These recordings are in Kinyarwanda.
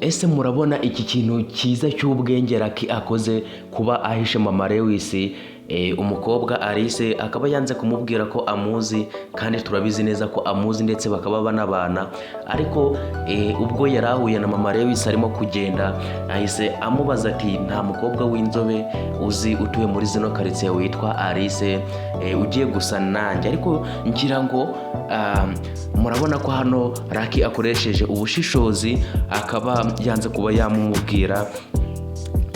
ese murabona iki kintu cyiza cy'ubwenge Lucky akoze kuba ahishe Mama Lewis umukobwa Alice akaba yanze kumubwira ko amuzi, kandi turabizi neza ko amuzi ndetse bakaba banabana, ariko ubwo yarahuye na Mama Lewis arimo kugenda ahise amubaza ati nta mukobwa w'inzobe uzi utuye muri zino quartier witwa Alice ugiye gusa nanjye, ariko ngira ngo murabona ko hano Lucky akoresheje ubushishozi akaba yanze kuba yamumubwira,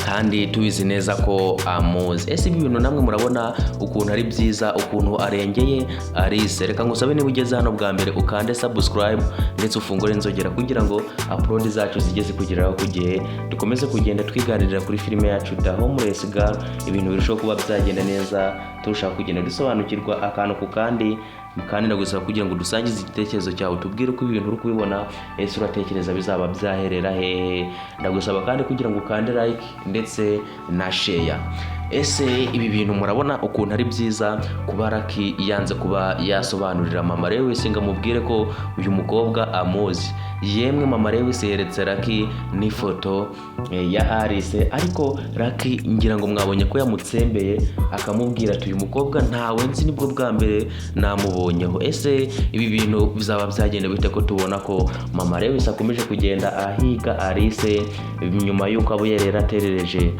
kandi tubizi neza ko amuzi. Ese ibi bintu namwe murabona ukuntu ari byiza, ukuntu arengeye Alice? Reka ngusabe niba ugeze hano bwa mbere ukande subscribe ndetse ufungure inzogera kugira ngo upload zacu zigeze kugeraho ku gihe, dukomeze kugenda twiganirira kuri filime yacu The Homeless Girl, ibintu birushaho kuba byagenda neza, turashaka kugenda dusobanukirwa akantu ku kandi ndagusaba kugira ngo dusangize igitekerezo cyawe, tubwire uko ibintu uri kubibona, ese uratekereza bizaba byaherera hehe? Ndagusaba kandi kugira ngo ukande like ndetse na share. Ese ibi bintu murabona ukuntu ari byiza kuba Lucky yanze kuba yasobanurira Mama Lewis ngo amubwire ko uyu mukobwa amuzi. Yemwe Mama Lewis yeretse Lucky n'ifoto ya Alice, ariko Lucky ngira ngo mwabonye ko yamutsembeye akamubwira ati uyu mukobwa ntawe nzi, nibwo bwa mbere namubonyeho. Ese ibi bintu bizaba byagenda bite ko tubona ko Mama Lewis akomeje kugenda ahiga Alice nyuma y'uko abo yari aterereje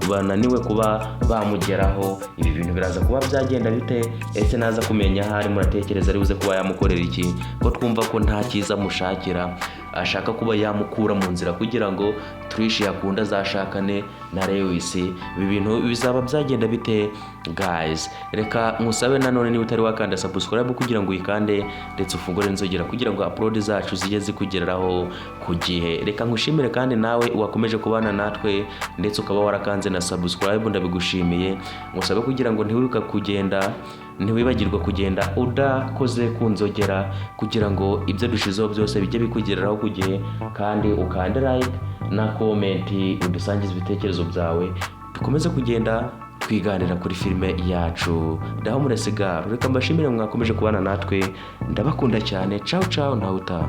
bananiwe kuba bamugeraho? Ibi bintu biraza kuba byagenda bite? Ese naza kumenya hari muratekereza ari buze kuba yamukorera iki, ko twumva ko nta cyiza mushakira, ashaka kuba yamukura mu nzira kugira ngo Trish yakunda azashakane na Lewis? Ibi bintu bizaba byagenda bite guys? Reka ngusabe nanone niba utari wakanda subscribe kugira ngo uyikande ndetse ufungure inzogera kugira ngo upload zacu zijye zikugeraho ku gihe. Reka ngushimire kandi nawe wakomeje kubana natwe ndetse ukaba warakanze na subscribe, ndabigushimiye. Ngusabe kugira ngo ntiwibagirwe kugenda udakoze ku nzogera kugira ngo ibyo dushizeho byose bijye bikugeraho ku gihe, kandi ukande like na comment udusangize ibitekerezo byawe, dukomeze kugenda twiganira kuri filime yacu The Homeless Girl. Reka mbashimire mwakomeje kubana natwe, ndabakunda cyane. Ciao ciao, nawe utaha.